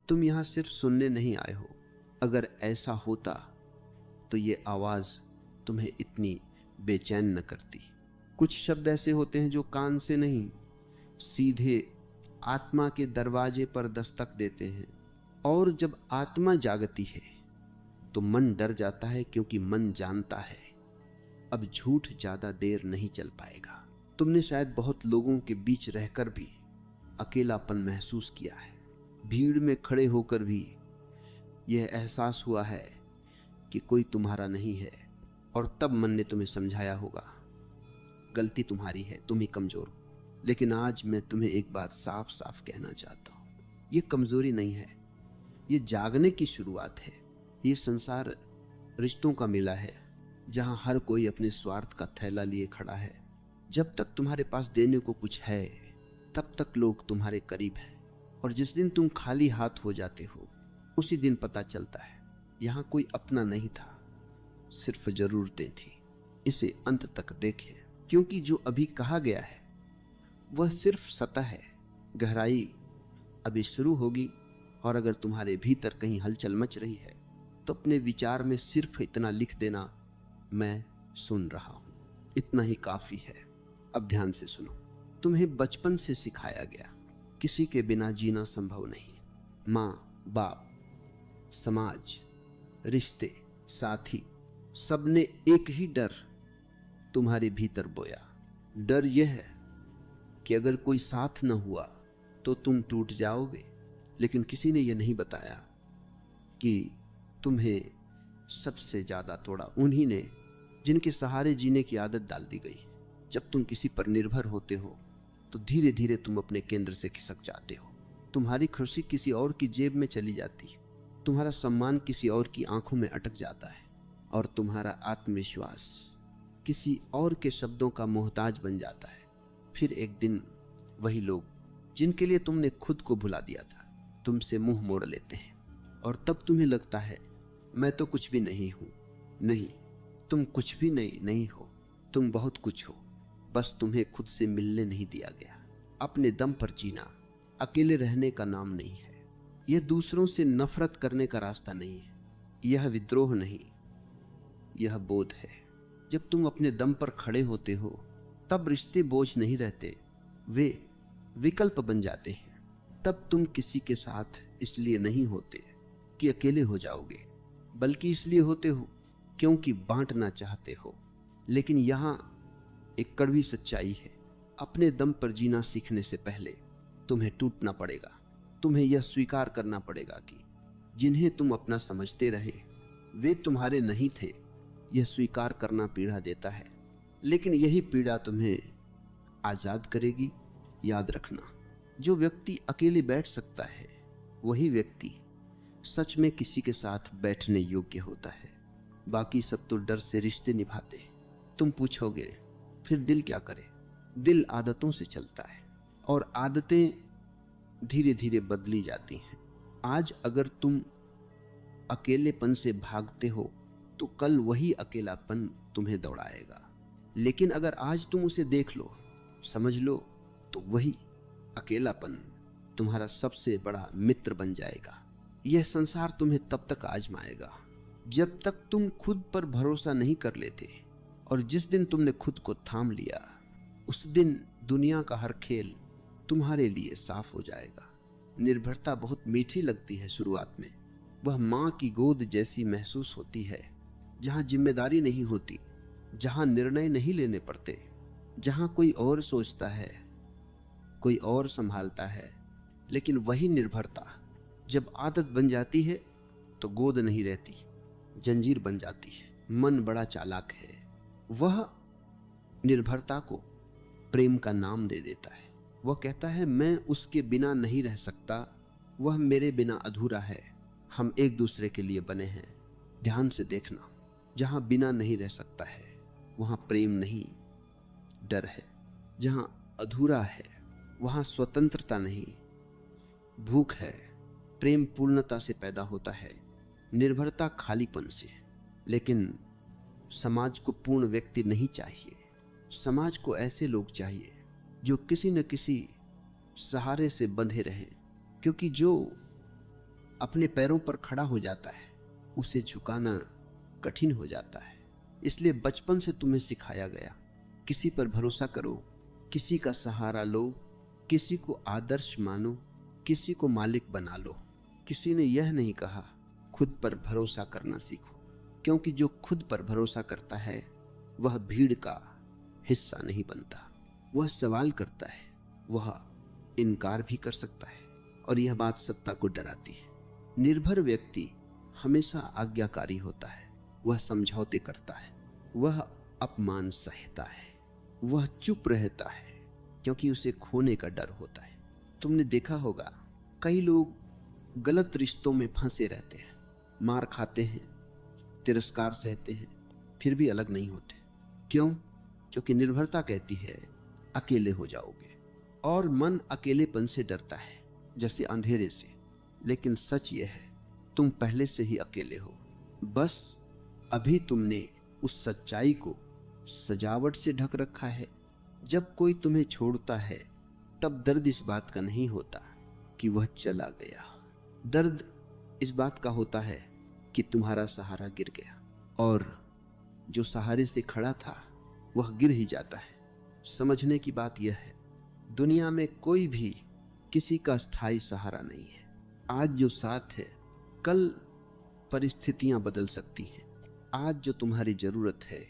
तुम यहां सिर्फ सुनने नहीं आए हो। अगर ऐसा होता तो ये आवाज तुम्हें इतनी बेचैन न करती। कुछ शब्द ऐसे होते हैं जो कान से नहीं, सीधे आत्मा के दरवाजे पर दस्तक देते हैं। और जब आत्मा जागती है तो मन डर जाता है, क्योंकि मन जानता है अब झूठ ज्यादा देर नहीं चल पाएगा। तुमने शायद बहुत लोगों के बीच रहकर भी अकेलापन महसूस किया है। भीड़ में खड़े होकर भी यह एहसास हुआ है कि कोई तुम्हारा नहीं है, और तब मन ने तुम्हें समझाया होगा गलती तुम्हारी है, तुम ही कमजोर हो। लेकिन आज मैं तुम्हें एक बात साफ साफ कहना चाहता हूं, यह कमजोरी नहीं है, ये जागने की शुरुआत है। ये संसार रिश्तों का मेला है, जहां हर कोई अपने स्वार्थ का थैला लिए खड़ा है। जब तक तुम्हारे पास देने को कुछ है तब तक लोग तुम्हारे करीब हैं, और जिस दिन तुम खाली हाथ हो जाते हो उसी दिन पता चलता है यहां कोई अपना नहीं था, सिर्फ जरूरतें थी। इसे अंत तक देखें, क्योंकि जो अभी कहा गया है वह सिर्फ सतह है, गहराई अभी शुरू होगी। और अगर तुम्हारे भीतर कहीं हलचल मच रही है तो अपने विचार में सिर्फ इतना लिख देना, मैं सुन रहा हूं। इतना ही काफी है। अब ध्यान से सुनो। तुम्हें बचपन से सिखाया गया किसी के बिना जीना संभव नहीं। माँ बाप, समाज, रिश्ते, साथी, सबने एक ही डर तुम्हारे भीतर बोया। डर यह है कि अगर कोई साथ न हुआ तो तुम टूट जाओगे। लेकिन किसी ने यह नहीं बताया कि तुम्हें सबसे ज्यादा तोड़ा उन्हीं ने जिनके सहारे जीने की आदत डाल दी गई। जब तुम किसी पर निर्भर होते हो तो धीरे धीरे तुम अपने केंद्र से खिसक जाते हो। तुम्हारी खुशी किसी और की जेब में चली जाती है, तुम्हारा सम्मान किसी और की आंखों में अटक जाता है, और तुम्हारा आत्मविश्वास किसी और के शब्दों का मोहताज बन जाता है। फिर एक दिन वही लोग जिनके लिए तुमने खुद को भुला दिया था तुमसे मुंह मोड़ लेते हैं, और तब तुम्हें लगता है मैं तो कुछ भी नहीं हूं। नहीं, तुम कुछ भी नहीं हो, तुम बहुत कुछ हो, बस तुम्हें खुद से मिलने नहीं दिया गया। अपने दम पर जीना अकेले रहने का नाम नहीं है। यह दूसरों से नफरत करने का रास्ता नहीं है। यह विद्रोह नहीं, यह बोध है। जब तुम अपने दम पर खड़े होते हो तब रिश्ते बोझ नहीं रहते, वे विकल्प बन जाते हैं। तब तुम किसी के साथ इसलिए नहीं होते कि अकेले हो जाओगे, बल्कि इसलिए होते हो क्योंकि बांटना चाहते हो। लेकिन यहां एक कड़वी सच्चाई है, अपने दम पर जीना सीखने से पहले तुम्हें टूटना पड़ेगा। तुम्हें यह स्वीकार करना पड़ेगा कि जिन्हें तुम अपना समझते रहे वे तुम्हारे नहीं थे। यह स्वीकार करना पीड़ा देता है, लेकिन यही पीड़ा तुम्हें आजाद करेगी। याद रखना, जो व्यक्ति अकेले बैठ सकता है वही व्यक्ति सच में किसी के साथ बैठने योग्य होता है। बाकी सब तो डर से रिश्ते निभाते हैं। तुम पूछोगे फिर दिल क्या करे? दिल आदतों से चलता है, और आदतें धीरे धीरे बदली जाती हैं। आज अगर तुम अकेलेपन से भागते हो तो कल वही अकेलापन तुम्हें दौड़ाएगा। लेकिन अगर आज तुम उसे देख लो, समझ लो, तो वही अकेलापन तुम्हारा सबसे बड़ा मित्र बन जाएगा। यह संसार तुम्हें तब तक आजमाएगा जब तक तुम खुद पर भरोसा नहीं कर लेते, और जिस दिन तुमने खुद को थाम लिया उस दिन दुनिया का हर खेल तुम्हारे लिए साफ हो जाएगा। निर्भरता बहुत मीठी लगती है शुरुआत में। वह मां की गोद जैसी महसूस होती है, जहां जिम्मेदारी नहीं होती, जहां निर्णय नहीं लेने पड़ते, जहां कोई और सोचता है, कोई और संभालता है। लेकिन वही निर्भरता जब आदत बन जाती है तो गोद नहीं रहती, जंजीर बन जाती है। मन बड़ा चालाक है, वह निर्भरता को प्रेम का नाम दे देता है। वह कहता है मैं उसके बिना नहीं रह सकता, वह मेरे बिना अधूरा है, हम एक दूसरे के लिए बने हैं। ध्यान से देखना, जहां बिना नहीं रह सकता है वहां प्रेम नहीं, डर है। जहां अधूरा है वहां स्वतंत्रता नहीं, भूख है। प्रेम पूर्णता से पैदा होता है, निर्भरता खालीपन से। लेकिन समाज को पूर्ण व्यक्ति नहीं चाहिए। समाज को ऐसे लोग चाहिए जो किसी न किसी सहारे से बंधे रहें, क्योंकि जो अपने पैरों पर खड़ा हो जाता है, उसे झुकाना कठिन हो जाता है। इसलिए बचपन से तुम्हें सिखाया गया, किसी पर भरोसा करो, किसी का सहारा लो, किसी को आदर्श मानो, किसी को मालिक बना लो। किसी ने यह नहीं कहा खुद पर भरोसा करना सीखो, क्योंकि जो खुद पर भरोसा करता है वह भीड़ का हिस्सा नहीं बनता। वह सवाल करता है, वह इनकार भी कर सकता है, और यह बात सत्ता को डराती है। निर्भर व्यक्ति हमेशा आज्ञाकारी होता है, वह समझौते करता है, वह अपमान सहता है, वह चुप रहता है, क्योंकि उसे खोने का डर होता है। तुमने देखा होगा कई लोग गलत रिश्तों में फंसे रहते हैं, मार खाते हैं, तिरस्कार सहते हैं, फिर भी अलग नहीं होते। क्यों? क्योंकि निर्भरता कहती है अकेले हो जाओगे, और मन अकेलेपन से डरता है जैसे अंधेरे से। लेकिन सच यह है तुम पहले से ही अकेले हो, बस अभी तुमने उस सच्चाई को सजावट से ढक रखा है। जब कोई तुम्हें छोड़ता है तब दर्द इस बात का नहीं होता कि वह चला गया, दर्द इस बात का होता है कि तुम्हारा सहारा गिर गया, और जो सहारे से खड़ा था वह गिर ही जाता है। समझने की बात यह है, दुनिया में कोई भी किसी का स्थायी सहारा नहीं है। आज जो साथ है, कल परिस्थितियां बदल सकती हैं। आज जो तुम्हारी जरूरत है,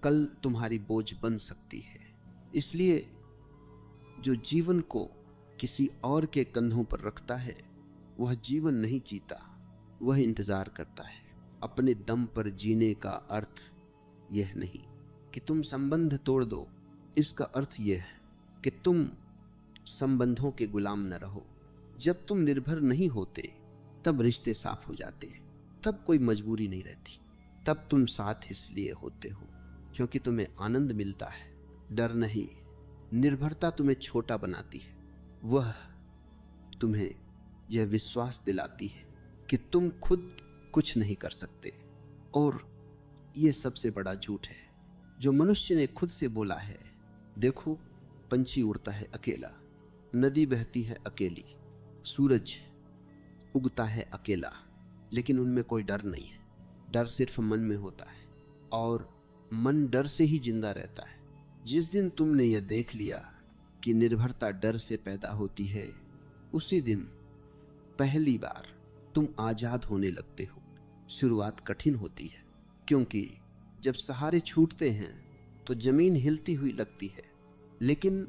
कल तुम्हारी बोझ बन सकती है। इसलिए जो जीवन को किसी और के कंधों पर रखता है वह जीवन नहीं जीता, वह इंतजार करता है। अपने दम पर जीने का अर्थ यह नहीं कि तुम संबंध तोड़ दो, इसका अर्थ यह है कि तुम संबंधों के गुलाम न रहो। जब तुम निर्भर नहीं होते तब रिश्ते साफ हो जाते हैं, तब कोई मजबूरी नहीं रहती, तब तुम साथ इसलिए होते हो क्योंकि तुम्हें आनंद मिलता है, डर नहीं। निर्भरता तुम्हें छोटा बनाती है, वह तुम्हें यह विश्वास दिलाती है कि तुम खुद कुछ नहीं कर सकते। और यह सबसे बड़ा झूठ है जो मनुष्य ने खुद से बोला है। देखो, पंछी उड़ता है अकेला, नदी बहती है अकेली, सूरज उगता है अकेला, लेकिन उनमें कोई डर नहीं है। डर सिर्फ मन में होता है, और मन डर से ही जिंदा रहता है। जिस दिन तुमने यह देख लिया कि निर्भरता डर से पैदा होती है, उसी दिन पहली बार तुम आजाद होने लगते हो। शुरुआत कठिन होती है, क्योंकि जब सहारे छूटते हैं तो जमीन हिलती हुई लगती है, लेकिन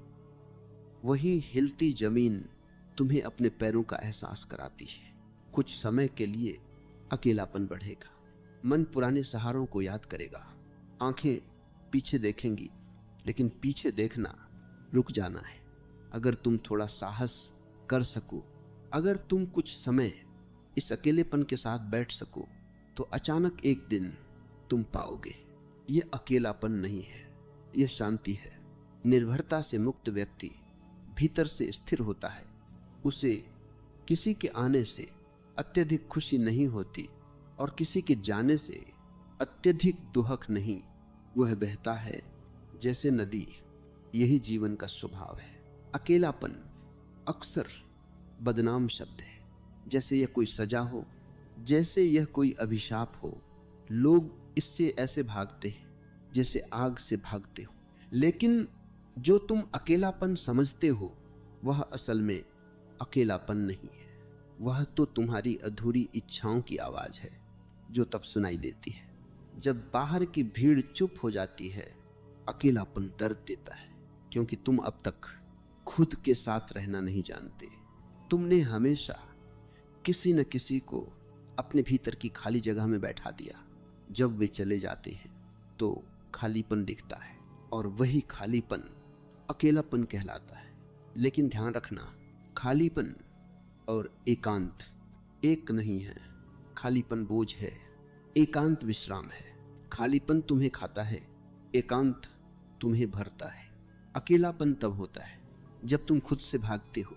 वही हिलती जमीन तुम्हें अपने पैरों का एहसास कराती है। कुछ समय के लिए अकेलापन बढ़ेगा, मन पुराने सहारों को याद करेगा, आंखें पीछे देखेंगी, लेकिन पीछे देखना रुक जाना है। अगर तुम थोड़ा साहस कर सको, अगर तुम कुछ समय इस अकेलेपन के साथ बैठ सको, तो अचानक एक दिन तुम पाओगे यह अकेलापन नहीं है, यह शांति है। निर्भरता से मुक्त व्यक्ति भीतर से स्थिर होता है। उसे किसी के आने से अत्यधिक खुशी नहीं होती और किसी के जाने से अत्यधिक दुहक नहीं। वह बहता है जैसे नदी। यही जीवन का स्वभाव है। अकेलापन अक्सर बदनाम शब्द है, जैसे यह कोई सजा हो, जैसे यह कोई अभिशाप हो। लोग इससे ऐसे भागते हैं जैसे आग से भागते हो। लेकिन जो तुम अकेलापन समझते हो वह असल में अकेलापन नहीं है, वह तो तुम्हारी अधूरी इच्छाओं की आवाज है जो तब सुनाई देती है जब बाहर की भीड़ चुप हो जाती है। अकेलापन दर्द देता है, क्योंकि तुम अब तक खुद के साथ रहना नहीं जानते। तुमने हमेशा किसी न किसी को अपने भीतर की खाली जगह में बैठा दिया। जब वे चले जाते हैं तो खालीपन दिखता है, और वही खालीपन अकेलापन कहलाता है। लेकिन ध्यान रखना, खालीपन और एकांत एक नहीं है। खालीपन बोझ है, एकांत विश्राम है। खालीपन तुम्हें खाता है, एकांत तुम्हें भरता है। अकेलापन तब होता है जब तुम खुद से भागते हो,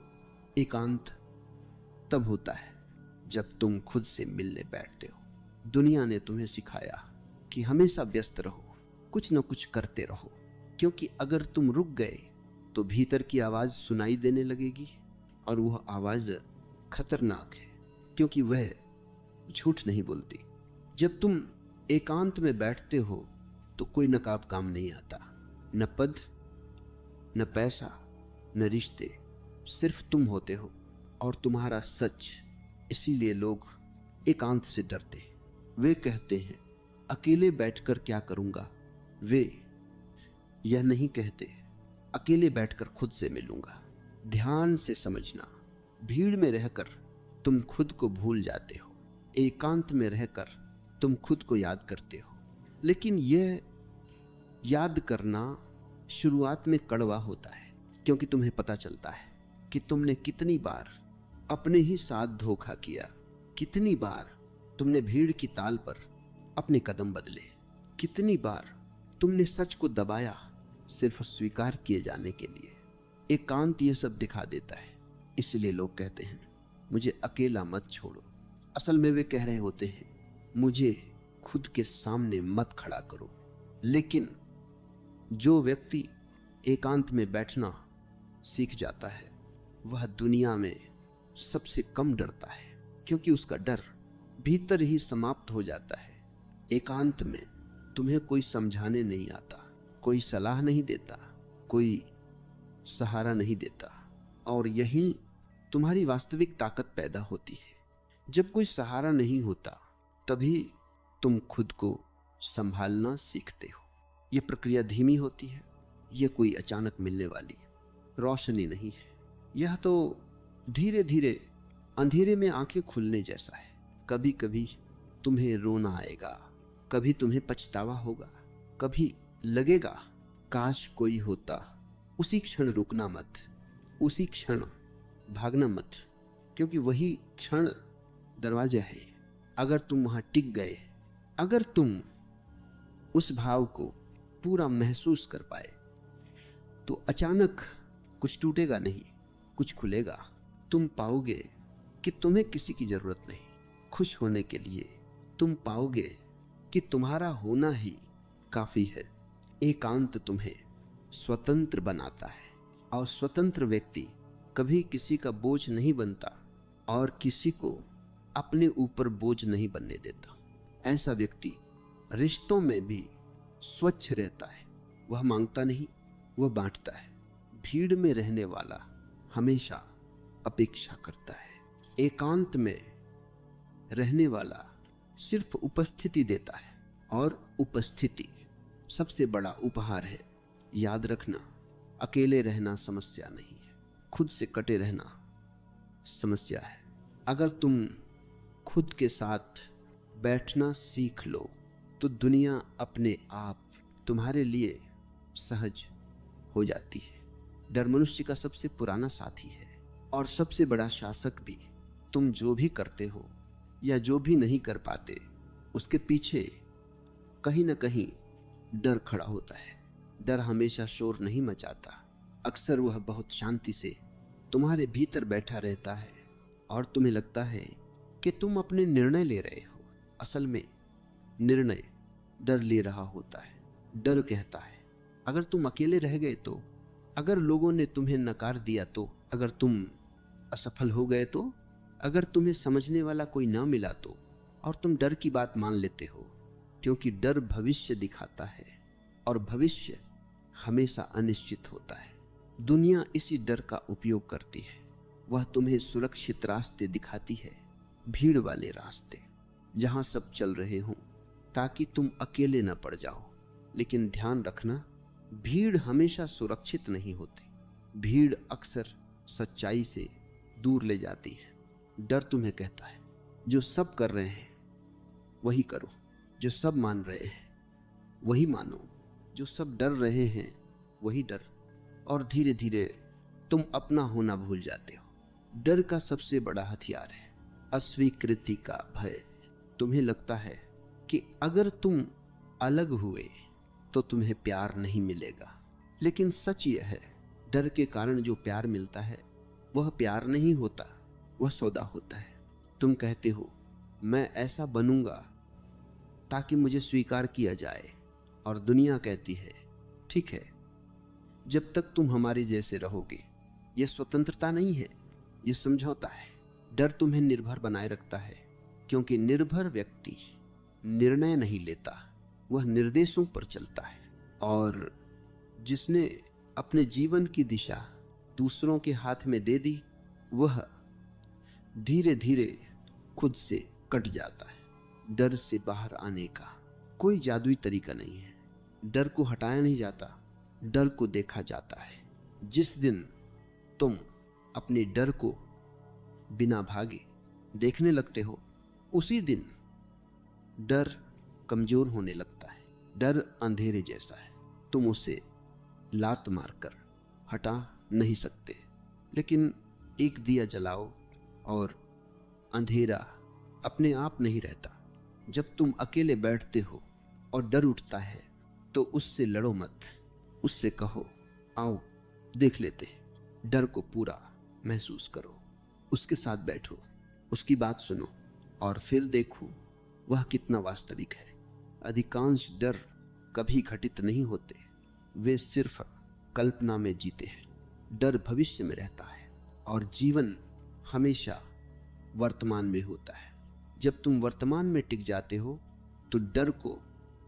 एकांत तब होता है जब तुम खुद से मिलने बैठते हो। दुनिया ने तुम्हें सिखाया कि हमेशा व्यस्त रहो, कुछ न कुछ करते रहो, क्योंकि अगर तुम रुक गए तो भीतर की आवाज सुनाई देने लगेगी, और वह आवाज खतरनाक है। क्योंकि वह झूठ नहीं बोलती। जब तुम एकांत में बैठते हो तो कोई नकाब काम नहीं आता, न पद, न पैसा, न रिश्ते, सिर्फ तुम होते हो और तुम्हारा सच। इसीलिए लोग एकांत से डरते हैं। वे कहते हैं अकेले बैठकर क्या करूंगा, वे यह नहीं कहते अकेले बैठकर खुद से मिलूंगा। ध्यान से समझना, भीड़ में रहकर तुम खुद को भूल जाते हो, एकांत में रहकर तुम खुद को याद करते हो। लेकिन यह याद करना शुरुआत में कड़वा होता है, क्योंकि तुम्हें पता चलता है कि तुमने कितनी बार अपने ही साथ धोखा किया, कितनी बार तुमने भीड़ की ताल पर अपने कदम बदले, कितनी बार तुमने सच को दबाया सिर्फ स्वीकार किए जाने के लिए। एकांत ये सब दिखा देता है। इसलिए लोग कहते हैं मुझे अकेला मत छोड़ो। असल में वे कह रहे होते हैं मुझे खुद के सामने मत खड़ा करो। लेकिन जो व्यक्ति एकांत में बैठना सीख जाता है वह दुनिया में सबसे कम डरता है, क्योंकि उसका डर भीतर ही समाप्त हो जाता है। एकांत में तुम्हें कोई समझाने नहीं आता, कोई सलाह नहीं देता, कोई सहारा नहीं देता, और यही तुम्हारी वास्तविक ताकत पैदा होती है। जब कोई सहारा नहीं होता तभी तुम खुद को संभालना सीखते हो। यह प्रक्रिया धीमी होती है, यह कोई अचानक मिलने वाली रोशनी नहीं है। यह तो धीरे धीरे अंधेरे में आंखें खुलने जैसा है। कभी कभी तुम्हें रोना आएगा, कभी तुम्हें पछतावा होगा, कभी लगेगा काश कोई होता। उसी क्षण रुकना मत, उसी क्षण भागना मत, क्योंकि वही क्षण दरवाजा है। अगर तुम वहां टिक गए, अगर तुम उस भाव को पूरा महसूस कर पाए, तो अचानक कुछ टूटेगा नहीं, कुछ खुलेगा। तुम पाओगे कि तुम्हें किसी की जरूरत नहीं खुश होने के लिए। तुम पाओगे कि तुम्हारा होना ही काफी है। एकांत तुम्हें स्वतंत्र बनाता है, और स्वतंत्र व्यक्ति कभी किसी का बोझ नहीं बनता और किसी को अपने ऊपर बोझ नहीं बनने देता। ऐसा व्यक्ति रिश्तों में भी स्वच्छ रहता है। वह मांगता नहीं, वह बांटता है। भीड़ में रहने वाला हमेशा अपेक्षा करता है। एकांत में रहने वाला सिर्फ उपस्थिति देता है, और उपस्थिति सबसे बड़ा उपहार है। याद रखना, अकेले रहना समस्या नहीं है, खुद से कटे रहना समस्या है। अगर तुम खुद के साथ बैठना सीख लो तो दुनिया अपने आप तुम्हारे लिए सहज हो जाती है। डर मनुष्य का सबसे पुराना साथी है और सबसे बड़ा शासक भी। तुम जो भी करते हो या जो भी नहीं कर पाते, उसके पीछे कहीं ना कहीं डर खड़ा होता है। डर हमेशा शोर नहीं मचाता, अक्सर वह बहुत शांति से तुम्हारे भीतर बैठा रहता है और तुम्हें लगता है कि तुम अपने निर्णय ले रहे हो। असल में निर्णय डर ले रहा होता है। डर कहता है अगर तुम अकेले रह गए तो, अगर लोगों ने तुम्हें नकार दिया तो, अगर तुम असफल हो गए तो, अगर तुम्हें समझने वाला कोई ना मिला तो, और तुम डर की बात मान लेते हो, क्योंकि डर भविष्य दिखाता है और भविष्य हमेशा अनिश्चित होता है। दुनिया इसी डर का उपयोग करती है। वह तुम्हें सुरक्षित रास्ते दिखाती है, भीड़ वाले रास्ते, जहां सब चल रहे हों, ताकि तुम अकेले न पड़ जाओ। लेकिन ध्यान रखना, भीड़ हमेशा सुरक्षित नहीं होती। भीड़ अक्सर सच्चाई से दूर ले जाती है। डर तुम्हें कहता है जो सब कर रहे हैं वही करो, जो सब मान रहे हैं वही मानो, जो सब डर रहे हैं वही डर, और धीरे धीरे तुम अपना होना भूल जाते हो। डर का सबसे बड़ा हथियार है अस्वीकृति का भय। तुम्हें लगता है कि अगर तुम अलग हुए तो तुम्हें प्यार नहीं मिलेगा, लेकिन सच यह है डर के कारण जो प्यार मिलता है वह प्यार नहीं होता, वह सौदा होता है। तुम कहते हो मैं ऐसा बनूंगा ताकि मुझे स्वीकार किया जाए, और दुनिया कहती है ठीक है, जब तक तुम हमारे जैसे रहोगे। यह स्वतंत्रता नहीं है, यह समझौता है। डर तुम्हें निर्भर बनाए रखता है, क्योंकि निर्भर व्यक्ति निर्णय नहीं लेता, वह निर्देशों पर चलता है। और जिसने अपने जीवन की दिशा दूसरों के हाथ में दे दी, वह धीरे धीरे खुद से कट जाता है। डर से बाहर आने का कोई जादुई तरीका नहीं है। डर को हटाया नहीं जाता, डर को देखा जाता है। जिस दिन तुम अपने डर को बिना भागे देखने लगते हो, उसी दिन डर कमजोर होने लगता है। डर अंधेरे जैसा है, तुम उसे लात मारकर हटा नहीं सकते। लेकिन एक दिया जलाओ और अंधेरा अपने आप नहीं रहता। जब तुम अकेले बैठते हो और डर उठता है, तो उससे लड़ो मत, उससे कहो आओ देख लेते हैं। डर को पूरा महसूस करो, उसके साथ बैठो, उसकी बात सुनो और फिर देखो वह कितना वास्तविक है। अधिकांश डर कभी घटित नहीं होते, वे सिर्फ कल्पना में जीते हैं। डर भविष्य में रहता है और जीवन हमेशा वर्तमान में होता है। जब तुम वर्तमान में टिक जाते हो तो डर को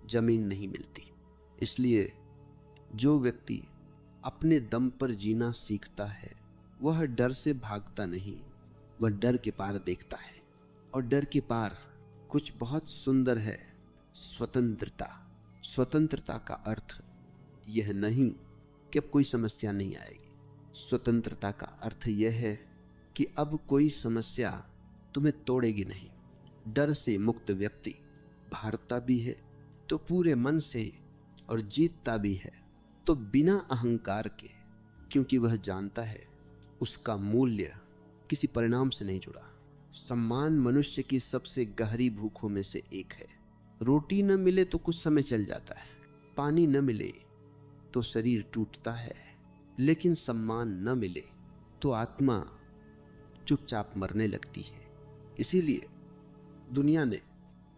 जमीन नहीं मिलती। इसलिए जो व्यक्ति अपने दम पर जीना सीखता है, वह डर से भागता नहीं, वह डर के पार देखता है। और डर के पार कुछ बहुत सुंदर है, स्वतंत्रता। स्वतंत्रता का अर्थ यह नहीं कि अब कोई समस्या नहीं आएगी। स्वतंत्रता का अर्थ यह है कि अब कोई समस्या तुम्हें तोड़ेगी नहीं। डर से मुक्त व्यक्ति हारता भी है तो पूरे मन से और जीतता भी है तो बिना अहंकार के, क्योंकि वह जानता है उसका मूल्य किसी परिणाम से नहीं जुड़ा। सम्मान मनुष्य की सबसे गहरी भूखों में से एक है। रोटी न मिले तो कुछ समय चल जाता है, पानी न मिले तो शरीर टूटता है, लेकिन सम्मान न मिले तो आत्मा चुपचाप मरने लगती है। इसीलिए दुनिया ने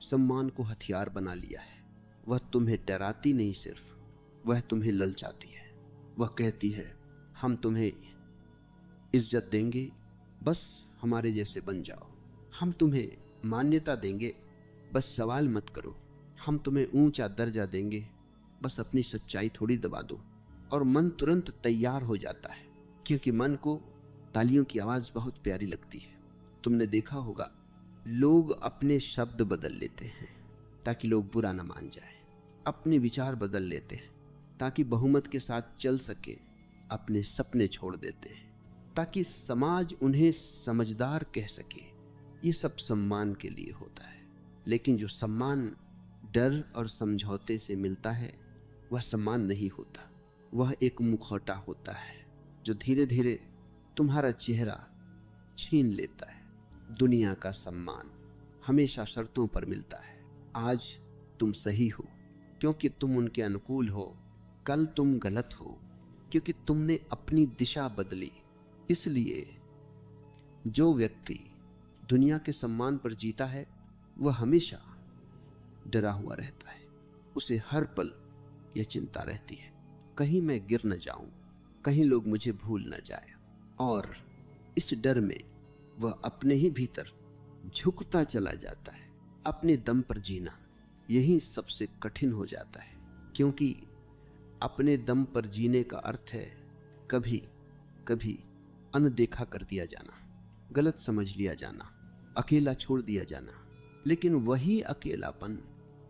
सम्मान को हथियार बना लिया है। वह तुम्हें डराती नहीं, सिर्फ वह तुम्हें ललचाती है। वह कहती है हम तुम्हें इज्जत देंगे, बस हमारे जैसे बन जाओ। हम तुम्हें मान्यता देंगे, बस सवाल मत करो। हम तुम्हें ऊंचा दर्जा देंगे, बस अपनी सच्चाई थोड़ी दबा दो। और मन तुरंत तैयार हो जाता है, क्योंकि मन को तालियों की आवाज बहुत प्यारी लगती है। तुमने देखा होगा लोग अपने शब्द बदल लेते हैं ताकि लोग बुरा न मान जाए, अपने विचार बदल लेते हैं ताकि बहुमत के साथ चल सके, अपने सपने छोड़ देते हैं ताकि समाज उन्हें समझदार कह सके। ये सब सम्मान के लिए होता है। लेकिन जो सम्मान डर और समझौते से मिलता है, वह सम्मान नहीं होता। वह एक मुखौटा होता है जो धीरे धीरे तुम्हारा चेहरा छीन लेता है। दुनिया का सम्मान हमेशा शर्तों पर मिलता है। आज तुम सही हो क्योंकि तुम उनके अनुकूल हो, कल तुम गलत हो क्योंकि तुमने अपनी दिशा बदली। इसलिए जो व्यक्ति दुनिया के सम्मान पर जीता है, वह हमेशा डरा हुआ रहता है। उसे हर पल यह चिंता रहती है, कहीं मैं गिर न जाऊं, कहीं लोग मुझे भूल न जाए। और इस डर में वह अपने ही भीतर झुकता चला जाता है। अपने दम पर जीना यही सबसे कठिन हो जाता है, क्योंकि अपने दम पर जीने का अर्थ है कभी कभी अनदेखा कर दिया जाना, गलत समझ लिया जाना, अकेला छोड़ दिया जाना। लेकिन वही अकेलापन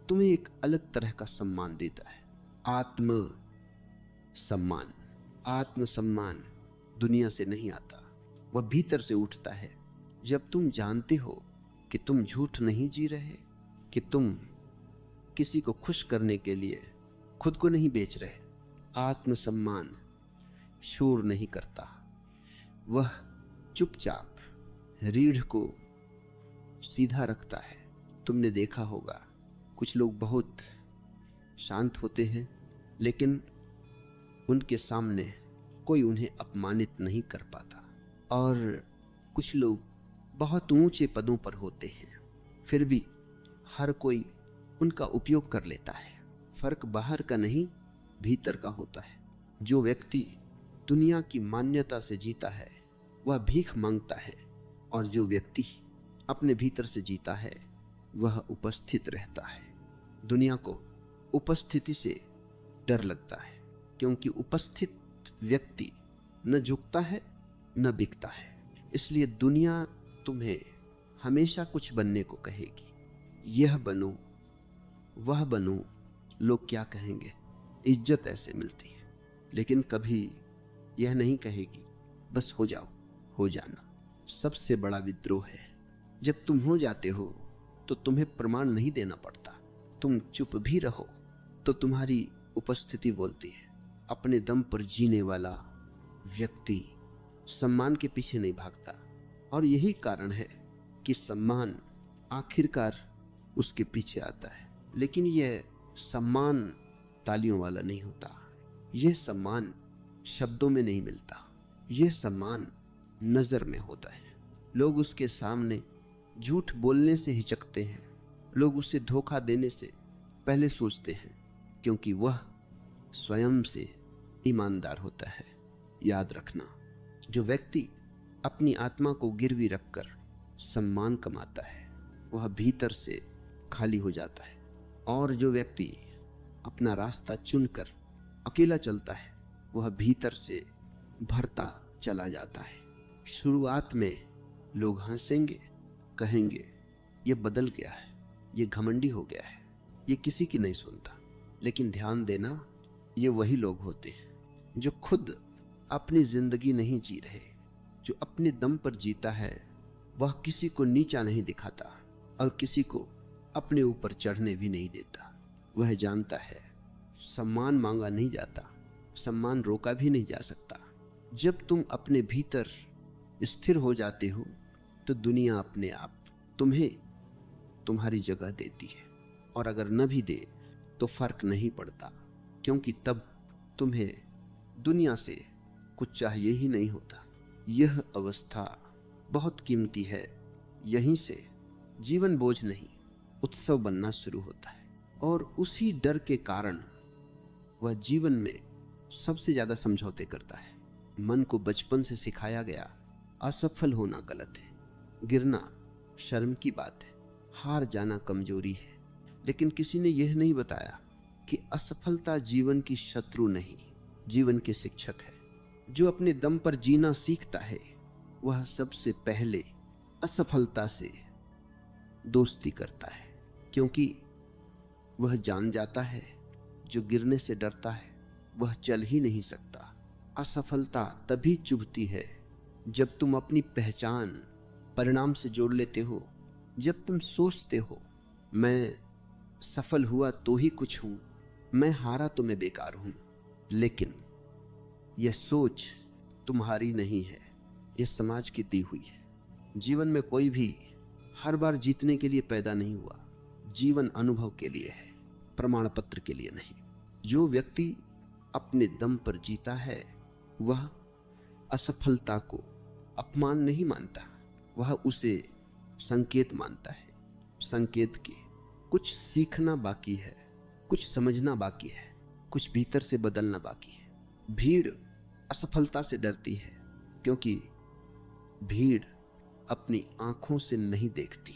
तुम्हें एक अलग तरह का सम्मान देता है, आत्म सम्मान। आत्म सम्मान दुनिया से नहीं आता, वह भीतर से उठता है जब तुम जानते हो कि तुम झूठ नहीं जी रहे, कि तुम किसी को खुश करने के लिए खुद को नहीं बेच रहे। आत्मसम्मान शोर नहीं करता, वह चुपचाप रीढ़ को सीधा रखता है। तुमने देखा होगा कुछ लोग बहुत शांत होते हैं, लेकिन उनके सामने कोई उन्हें अपमानित नहीं कर पाता। और कुछ लोग बहुत ऊंचे पदों पर होते हैं, फिर भी हर कोई उनका उपयोग कर लेता है। फर्क बाहर का नहीं, भीतर का होता है। जो व्यक्ति दुनिया की मान्यता से जीता है, वह भीख मांगता है और जो व्यक्ति अपने भीतर से जीता है वह उपस्थित रहता है। दुनिया को उपस्थिति से डर लगता है, क्योंकि उपस्थित व्यक्ति न झुकता है न बिकता है। इसलिए दुनिया तुम्हें हमेशा कुछ बनने को कहेगी, यह बनो वह बनो, लोग क्या कहेंगे, इज्जत ऐसे मिलती है। लेकिन कभी यह नहीं कहेगी बस हो जाओ, हो जाना। सबसे बड़ा विद्रोह है जब तुम हो जाते हो तो तुम्हें प्रमाण नहीं देना पड़ता। तुम चुप भी रहो तो तुम्हारी उपस्थिति बोलती है। अपने दम पर जीने वाला व्यक्ति सम्मान के पीछे नहीं भागता, और यही कारण है कि सम्मान आखिरकार उसके पीछे आता है। लेकिन यह सम्मान तालियों वाला नहीं होता, यह सम्मान शब्दों में नहीं मिलता, यह सम्मान नजर में होता है। लोग उसके सामने झूठ बोलने से हिचकते हैं, लोग उसे धोखा देने से पहले सोचते हैं, क्योंकि वह स्वयं से ईमानदार होता है। याद रखना, जो व्यक्ति अपनी आत्मा को गिरवी रखकर सम्मान कमाता है वह भीतर से खाली हो जाता है, और जो व्यक्ति अपना रास्ता चुनकर अकेला चलता है वह भीतर से भरता चला जाता है। शुरुआत में लोग हंसेंगे, कहेंगे ये बदल गया है, ये घमंडी हो गया है, ये किसी की नहीं सुनता। लेकिन ध्यान देना, ये वही लोग होते हैं जो खुद अपनी जिंदगी नहीं जी रहे। जो अपने दम पर जीता है वह किसी को नीचा नहीं दिखाता और किसी को अपने ऊपर चढ़ने भी नहीं देता। वह जानता है सम्मान मांगा नहीं जाता, सम्मान रोका भी नहीं जा सकता। जब तुम अपने भीतर स्थिर हो जाते हो तो दुनिया अपने आप तुम्हें तुम्हारी जगह देती है, और अगर न भी दे तो फर्क नहीं पड़ता, क्योंकि तब तुम्हें दुनिया से कुछ चाहिए ही नहीं होता। यह अवस्था बहुत कीमती है, यहीं से जीवन बोझ नहीं उत्सव बनना शुरू होता है। और उसी डर के कारण वह जीवन में सबसे ज्यादा समझौते करता है। मन को बचपन से सिखाया गया असफल होना गलत है, गिरना शर्म की बात है, हार जाना कमजोरी है। लेकिन किसी ने यह नहीं बताया कि असफलता जीवन की शत्रु नहीं, जीवन के शिक्षक है। जो अपने दम पर जीना सीखता है वह सबसे पहले असफलता से दोस्ती करता है, क्योंकि वह जान जाता है जो गिरने से डरता है वह चल ही नहीं सकता। असफलता तभी चुभती है जब तुम अपनी पहचान परिणाम से जोड़ लेते हो। जब तुम सोचते हो मैं सफल हुआ तो ही कुछ हूं, मैं हारा तो मैं बेकार हूं। लेकिन यह सोच तुम्हारी नहीं है, यह समाज की दी हुई है। जीवन में कोई भी हर बार जीतने के लिए पैदा नहीं हुआ, जीवन अनुभव के लिए है, प्रमाण पत्र के लिए नहीं। जो व्यक्ति अपने दम पर जीता है वह असफलता को अपमान नहीं मानता, वह उसे संकेत मानता है। संकेत के कुछ सीखना बाकी है, कुछ समझना बाकी है, कुछ भीतर से बदलना बाकी है। भीड़ असफलता से डरती है क्योंकि भीड़ अपनी आंखों से नहीं देखती,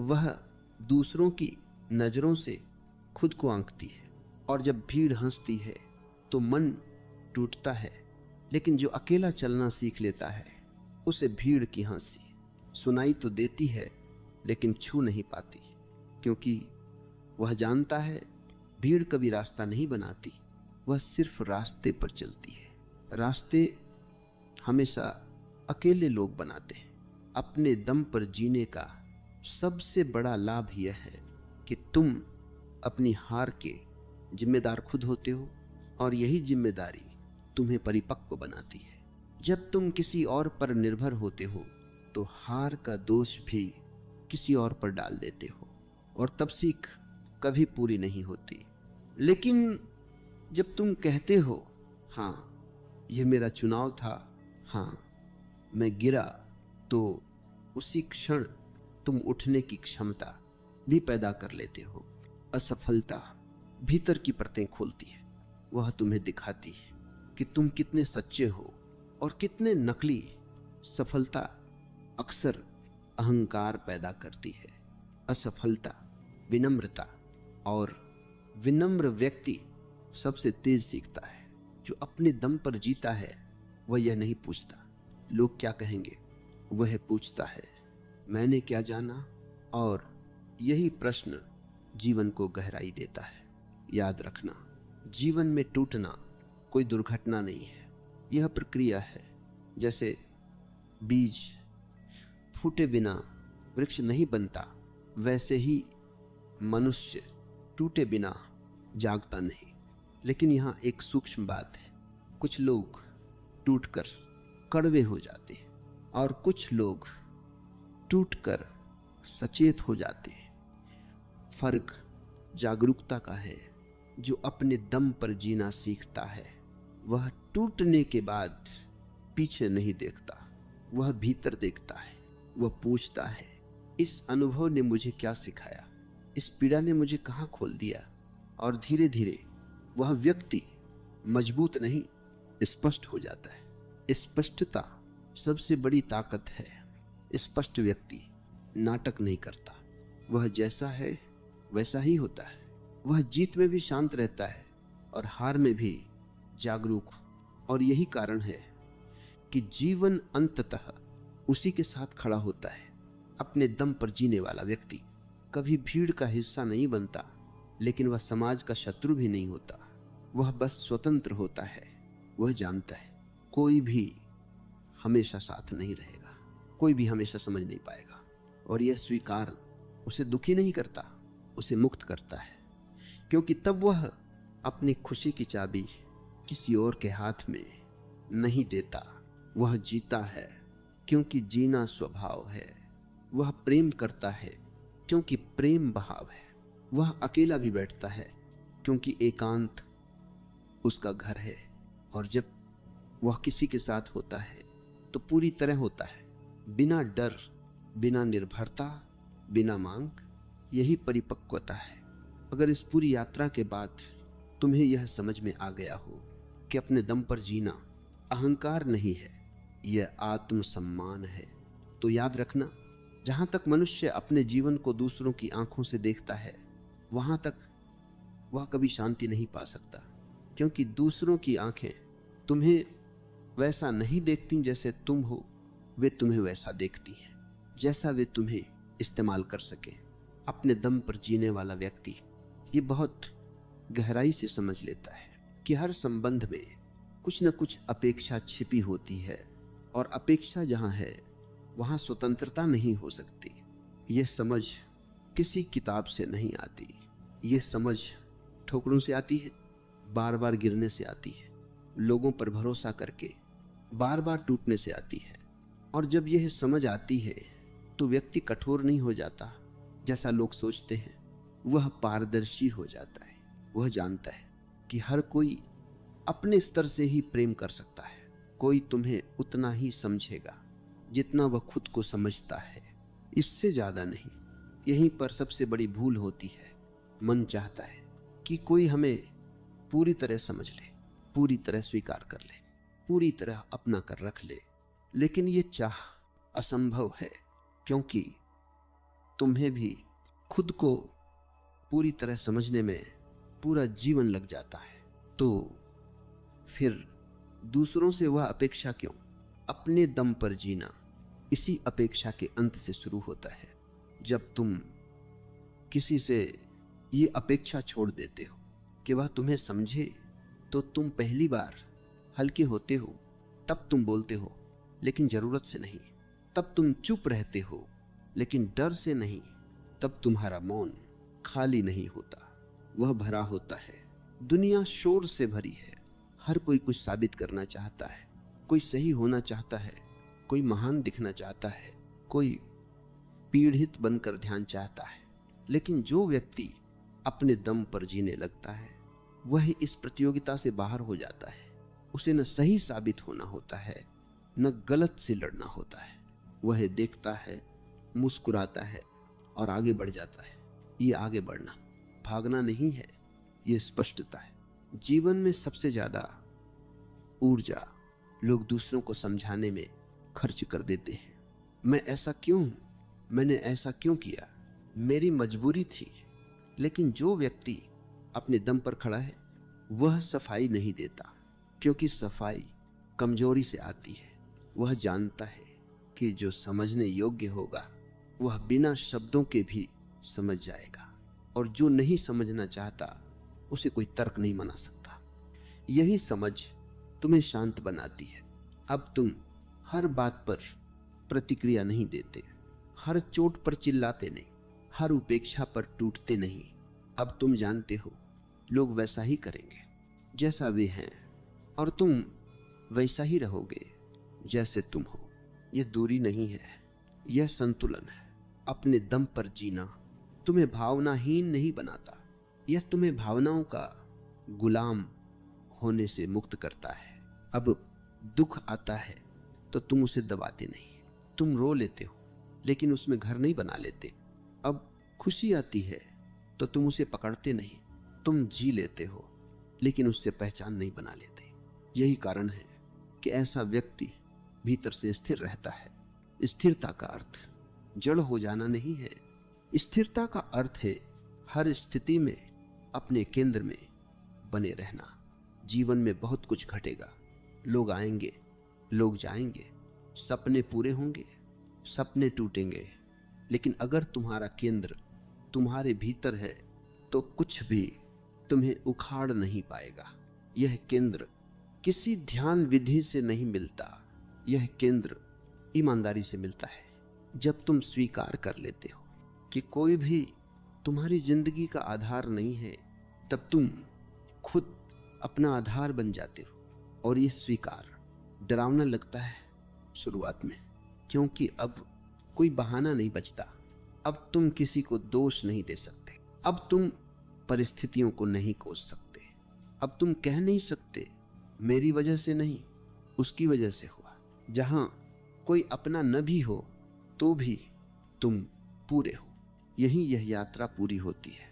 वह दूसरों की नजरों से खुद को आंकती है। और जब भीड़ हंसती है तो मन टूटता है, लेकिन जो अकेला चलना सीख लेता है उसे भीड़ की हंसी सुनाई तो देती है लेकिन छू नहीं पाती, क्योंकि वह जानता है भीड़ कभी रास्ता नहीं बनाती, वह सिर्फ रास्ते पर चलती है। रास्ते हमेशा अकेले लोग बनाते हैं। अपने दम पर जीने का सबसे बड़ा लाभ यह है कि तुम अपनी हार के जिम्मेदार खुद होते हो, और यही जिम्मेदारी तुम्हें परिपक्व बनाती है। जब तुम किसी और पर निर्भर होते हो तो हार का दोष भी किसी और पर डाल देते हो, और तब सीख कभी पूरी नहीं होती। लेकिन जब तुम कहते हो हाँ यह मेरा चुनाव था, हाँ मैं गिरा, तो उसी क्षण तुम उठने की क्षमता भी पैदा कर लेते हो। असफलता भीतर की परतें खोलती है, वह तुम्हें दिखाती है कि तुम कितने सच्चे हो और कितने नकली। सफलता अक्सर अहंकार पैदा करती है। असफलता, विनम्रता, और विनम्र व्यक्ति सबसे तेज सीखता है। जो अपने दम पर जीता है वह यह नहीं पूछता लोग क्या कहेंगे, वह पूछता है मैंने क्या जाना। और यही प्रश्न जीवन को गहराई देता है। याद रखना, जीवन में टूटना कोई दुर्घटना नहीं है, यह प्रक्रिया है। जैसे बीज फूटे बिना वृक्ष नहीं बनता, वैसे ही मनुष्य टूटे बिना जागता नहीं। लेकिन यहाँ एक सूक्ष्म बात है, कुछ लोग टूटकर कड़वे हो जाते हैं और कुछ लोग टूटकर सचेत हो जाते हैं। फर्क जागरूकता का है। जो अपने दम पर जीना सीखता है वह टूटने के बाद पीछे नहीं देखता, वह भीतर देखता है। वह पूछता है इस अनुभव ने मुझे क्या सिखाया, इस पीड़ा ने मुझे कहाँ खोल दिया। और धीरे धीरे वह व्यक्ति मजबूत नहीं, स्पष्ट हो जाता है। स्पष्टता सबसे बड़ी ताकत है। स्पष्ट व्यक्ति नाटक नहीं करता, वह जैसा है वैसा ही होता है। वह जीत में भी शांत रहता है और हार में भी जागरूक। और यही कारण है कि जीवन अंततः उसी के साथ खड़ा होता है। अपने दम पर जीने वाला व्यक्ति कभी भीड़ का हिस्सा नहीं बनता, लेकिन वह समाज का शत्रु भी नहीं होता। वह बस स्वतंत्र होता है। वह जानता है कोई भी हमेशा साथ नहीं रहेगा, कोई भी हमेशा समझ नहीं पाएगा। और यह स्वीकार उसे दुखी नहीं करता, उसे मुक्त करता है। क्योंकि तब वह अपनी खुशी की चाबी किसी और के हाथ में नहीं देता। वह जीता है क्योंकि जीना स्वभाव है। वह प्रेम करता है क्योंकि प्रेम भाव है। वह अकेला भी बैठता है क्योंकि एकांत उसका घर है। और जब वह किसी के साथ होता है तो पूरी तरह होता है, बिना डर, बिना निर्भरता, बिना मांग। यही परिपक्वता है। अगर इस पूरी यात्रा के बाद तुम्हें यह समझ में आ गया हो कि अपने दम पर जीना अहंकार नहीं है, यह आत्मसम्मान है, तो याद रखना, जहां तक मनुष्य अपने जीवन को दूसरों की आंखों से देखता है वहां तक वह कभी शांति नहीं पा सकता। क्योंकि दूसरों की आंखें तुम्हें वैसा नहीं देखती जैसे तुम हो, वे तुम्हें वैसा देखती हैं जैसा वे तुम्हें इस्तेमाल कर सके। अपने दम पर जीने वाला व्यक्ति ये बहुत गहराई से समझ लेता है कि हर संबंध में कुछ न कुछ अपेक्षा छिपी होती है, और अपेक्षा जहां है वहां स्वतंत्रता नहीं हो सकती। यह समझ किसी किताब से नहीं आती, यह समझ ठोकरों से आती है, बार बार गिरने से आती है, लोगों पर भरोसा करके बार बार टूटने से आती है। और जब यह समझ आती है तो व्यक्ति कठोर नहीं हो जाता जैसा लोग सोचते हैं, वह पारदर्शी हो जाता है। वह जानता है कि हर कोई अपने स्तर से ही प्रेम कर सकता है। कोई तुम्हें उतना ही समझेगा जितना वह खुद को समझता है, इससे ज्यादा नहीं। यहीं पर सबसे बड़ी भूल होती है। मन चाहता है कि कोई हमें पूरी तरह समझ ले, पूरी तरह स्वीकार कर ले, पूरी तरह अपना कर रख ले। लेकिन ये चाह असंभव है, क्योंकि तुम्हें भी खुद को पूरी तरह समझने में पूरा जीवन लग जाता है। तो फिर दूसरों से वह अपेक्षा क्यों? अपने दम पर जीना इसी अपेक्षा के अंत से शुरू होता है। जब तुम किसी से ये अपेक्षा छोड़ देते हो कि वह तुम्हें समझे, तो तुम पहली बार हल्के होते हो। तब तुम बोलते हो लेकिन जरूरत से नहीं, तब तुम चुप रहते हो लेकिन डर से नहीं, तब तुम्हारा मौन खाली नहीं होता, वह भरा होता है। दुनिया शोर से भरी है, हर कोई कुछ साबित करना चाहता है, कोई सही होना चाहता है, कोई महान दिखना चाहता है, कोई पीड़ित बनकर ध्यान चाहता है। लेकिन जो व्यक्ति अपने दम पर जीने लगता है वह इस प्रतियोगिता से बाहर हो जाता है। उसे न सही साबित होना होता है, न गलत से लड़ना होता है। वह देखता है, मुस्कुराता है और आगे बढ़ जाता है। ये आगे बढ़ना भागना नहीं है, ये स्पष्टता है। जीवन में सबसे ज्यादा ऊर्जा लोग दूसरों को समझाने में खर्च कर देते हैं। मैंने ऐसा क्यों किया, मेरी मजबूरी थी। लेकिन जो व्यक्ति अपने दम पर खड़ा है वह सफाई नहीं देता, क्योंकि सफाई कमजोरी से आती है। वह जानता है कि जो समझने योग्य होगा वह बिना शब्दों के भी समझ जाएगा, और जो नहीं समझना चाहता उसे कोई तर्क नहीं मना सकता। यही समझ तुम्हें शांत बनाती है। अब तुम हर बात पर प्रतिक्रिया नहीं देते, हर चोट पर चिल्लाते नहीं, हर उपेक्षा पर टूटते नहीं। अब तुम जानते हो लोग वैसा ही करेंगे जैसा वे हैं, और तुम वैसा ही रहोगे जैसे तुम हो। यह दूरी नहीं है, यह संतुलन है। अपने दम पर जीना तुम्हें भावनाहीन नहीं बनाता, यह तुम्हें भावनाओं का गुलाम होने से मुक्त करता है। अब दुख आता है तो तुम उसे दबाते नहीं, तुम रो लेते हो लेकिन उसमें घर नहीं बना लेते। अब खुशी आती है तो तुम उसे पकड़ते नहीं, तुम जी लेते हो लेकिन उससे पहचान नहीं बना लेते। यही कारण है कि ऐसा व्यक्ति भीतर से स्थिर रहता है। स्थिरता का अर्थ जड़ हो जाना नहीं है। स्थिरता का अर्थ है हर स्थिति में अपने केंद्र में बने रहना। जीवन में बहुत कुछ घटेगा, लोग आएंगे, लोग जाएंगे, सपने पूरे होंगे, सपने टूटेंगे, लेकिन अगर तुम्हारा केंद्र तुम्हारे भीतर है तो कुछ भी तुम्हें उखाड़ नहीं पाएगा। यह केंद्र किसी ध्यान विधि से नहीं मिलता, यह केंद्र ईमानदारी से मिलता है। जब तुम स्वीकार कर लेते हो कि कोई भी तुम्हारी जिंदगी का आधार नहीं है, तब तुम खुद अपना आधार बन जाते हो। और यह स्वीकार डरावना लगता है शुरुआत में, क्योंकि अब कोई बहाना नहीं बचता। अब तुम किसी को दोष नहीं दे सकते, अब तुम परिस्थितियों को नहीं कोस सकते, अब तुम कह नहीं सकते मेरी वजह से नहीं, उसकी वजह से हुआ। जहां कोई अपना न भी हो तो भी तुम पूरे हो। यही यह यात्रा पूरी होती है।